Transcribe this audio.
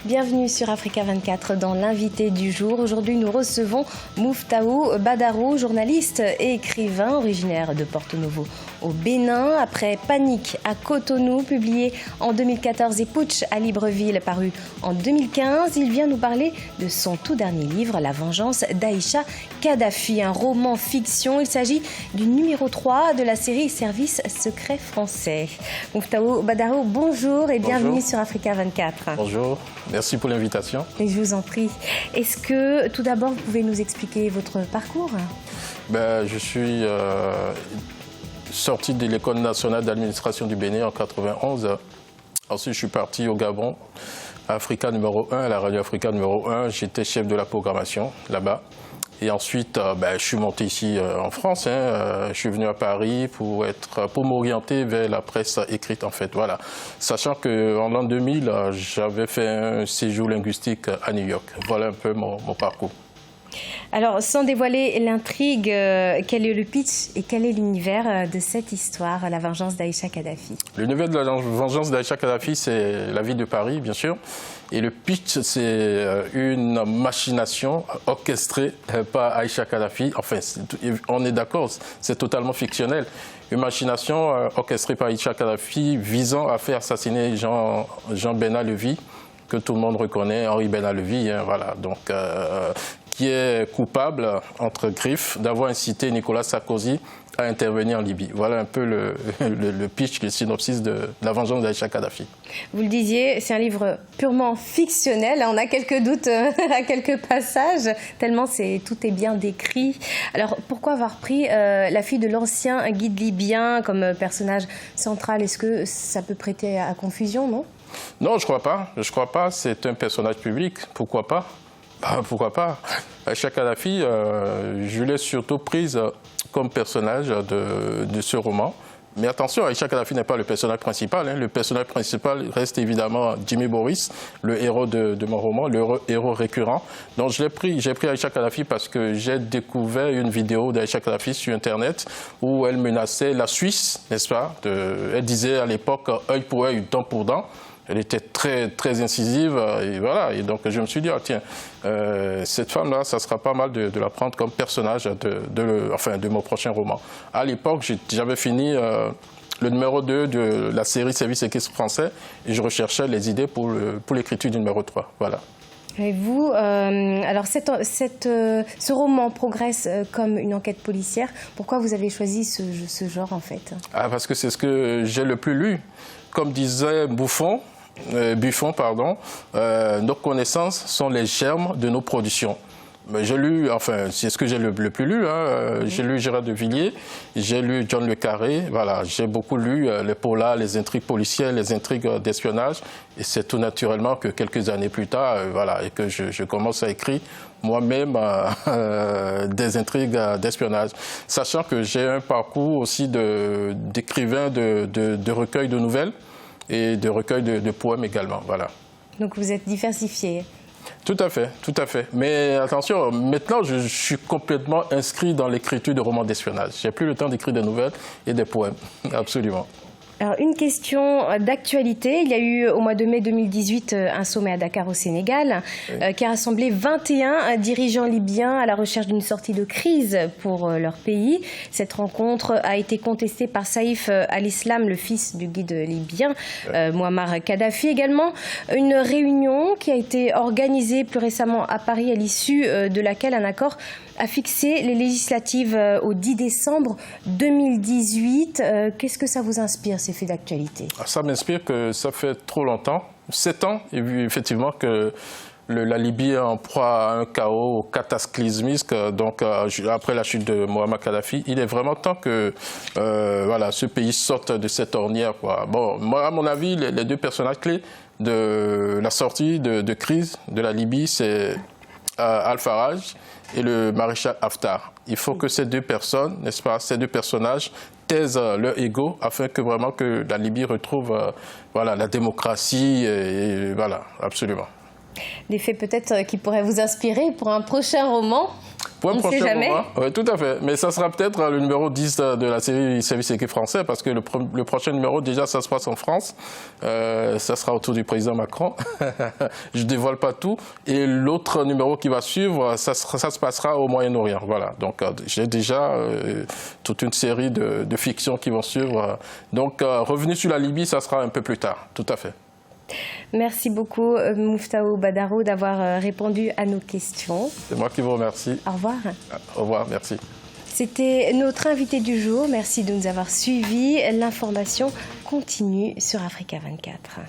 Bienvenue sur Africa 24 dans l'invité du jour. Aujourd'hui, nous recevons Muftaou Badarou, journaliste et écrivain originaire de Porto-Novo au Bénin. Après Panique à Cotonou, publié en 2014 et Putsch à Libreville, paru en 2015, il vient nous parler de son tout dernier livre, La vengeance d'Aïcha Kadhafi, un roman fiction. Il s'agit du numéro 3 de la série Service secret français. Muftaou Badarou, bonjour et bienvenue sur Africa 24. Bonjour, merci pour l'invitation. Et je vous en prie. Est-ce que, tout d'abord, vous pouvez nous expliquer votre parcours? Je suis sorti de l'École nationale d'administration du Bénin en 1991. Ensuite, je suis parti au Gabon, à Africa numéro 1, à la radio Africa numéro 1. J'étais chef de la programmation là-bas. Et ensuite, je suis monté ici en France. Je suis venu à Paris pour m'orienter vers la presse écrite, en fait. Voilà. Sachant qu'en l'an 2000, j'avais fait un séjour linguistique à New York. Voilà un peu mon parcours. Alors, sans dévoiler l'intrigue, quel est le pitch et quel est l'univers de cette histoire, La vengeance d'Aïcha Kadhafi? L'univers de La vengeance d'Aïcha Kadhafi, c'est la ville de Paris, bien sûr. Et le pitch, c'est une machination orchestrée par Aïcha Kadhafi. Enfin, on est d'accord, c'est totalement fictionnel. Une machination orchestrée par Aïcha Kadhafi visant à faire assassiner Jean Benalevi, que tout le monde reconnaît, Henri Benalevi, voilà. Donc, qui est coupable, entre griffes, d'avoir incité Nicolas Sarkozy à intervenir en Libye. Voilà un peu le pitch, le synopsis de La vengeance d'Aïcha Kadhafi. Vous le disiez, c'est un livre purement fictionnel. On a quelques doutes à quelques passages, tellement tout est bien décrit. Alors, pourquoi avoir pris la fille de l'ancien guide libyen comme personnage central? Est-ce que ça peut prêter à confusion, non? Non, je crois pas. Je crois pas. C'est un personnage public. Pourquoi pas? Pourquoi pas? Aïcha Kadhafi, je l'ai surtout prise comme personnage de ce roman. Mais attention, Aïcha Kadhafi n'est pas le personnage principal. Le personnage principal reste évidemment Jimmy Boris, le héros de mon roman, le héros récurrent. Donc j'ai pris Aïcha Kadhafi parce que j'ai découvert une vidéo d'Aïcha Kadhafi sur Internet où elle menaçait la Suisse, n'est-ce pas? Elle disait à l'époque œil pour œil, dent pour dent. Elle était très, très incisive, et voilà. Et donc, je me suis dit, tiens, cette femme-là, ça sera pas mal de la prendre comme personnage de mon prochain roman. À l'époque, j'avais fini le numéro 2 de la série Service secret français et je recherchais les idées pour l'écriture du numéro 3. Voilà. Et vous, alors ce roman progresse comme une enquête policière. Pourquoi vous avez choisi ce genre, en fait? Parce que c'est ce que j'ai le plus lu. Comme disait Buffon, nos connaissances sont les germes de nos productions. J'ai lu, enfin, c'est ce que j'ai le plus lu. J'ai lu Gérard de Villiers, j'ai lu John Le Carré. Voilà, j'ai beaucoup lu les polars, les intrigues policières, les intrigues d'espionnage. Et c'est tout naturellement que quelques années plus tard, et que je commence à écrire moi-même des intrigues d'espionnage. Sachant que j'ai un parcours aussi d'écrivain de recueils de nouvelles et de recueils de poèmes également. Voilà. Donc vous êtes diversifié. Tout à fait, tout à fait. Mais attention, maintenant, je suis complètement inscrit dans l'écriture de romans d'espionnage. J'ai plus le temps d'écrire des nouvelles et des poèmes, absolument. Alors, une question d'actualité. Il y a eu au mois de mai 2018 un sommet à Dakar au Sénégal qui a rassemblé 21 dirigeants libyens à la recherche d'une sortie de crise pour leur pays. Cette rencontre a été contestée par Saïf al-Islam, le fils du guide libyen, Muammar Kadhafi également. Une réunion qui a été organisée plus récemment à Paris à l'issue de laquelle un accord a fixé les législatives au 10 décembre 2018. Qu'est-ce que ça vous inspire, ces faits d'actualité? Ça m'inspire que ça fait trop longtemps, 7 ans, et vu effectivement que la Libye est en proie à un chaos cataclysmique. Donc, après la chute de Muammar Kadhafi, il est vraiment temps que ce pays sorte de cette ornière, quoi. Bon, moi, à mon avis, les deux personnages clés de la sortie de crise de la Libye, c'est Al-Faraj et le maréchal Haftar. Il faut que ces deux personnes, n'est-ce pas, ces deux personnages taisent leur ego afin que vraiment que la Libye retrouve la démocratie et voilà, absolument. Des faits peut-être qui pourraient vous inspirer pour un prochain roman? Pour un On ne sait prochain jamais. moment, oui, tout à fait. Mais ça sera peut-être le numéro 10 de la série Service équipe français, parce que le prochain numéro, déjà, ça se passe en France. Ça sera autour du président Macron. Je ne dévoile pas tout. Et l'autre numéro qui va suivre, ça se passera au Moyen-Orient. Voilà. Donc, j'ai déjà toute une série de fictions qui vont suivre. Donc, revenu sur la Libye, ça sera un peu plus tard. Tout à fait. Merci beaucoup, Mouftahou Badaro, d'avoir répondu à nos questions. C'est moi qui vous remercie. Au revoir. Au revoir, merci. C'était notre invité du jour. Merci de nous avoir suivis. L'information continue sur Africa 24.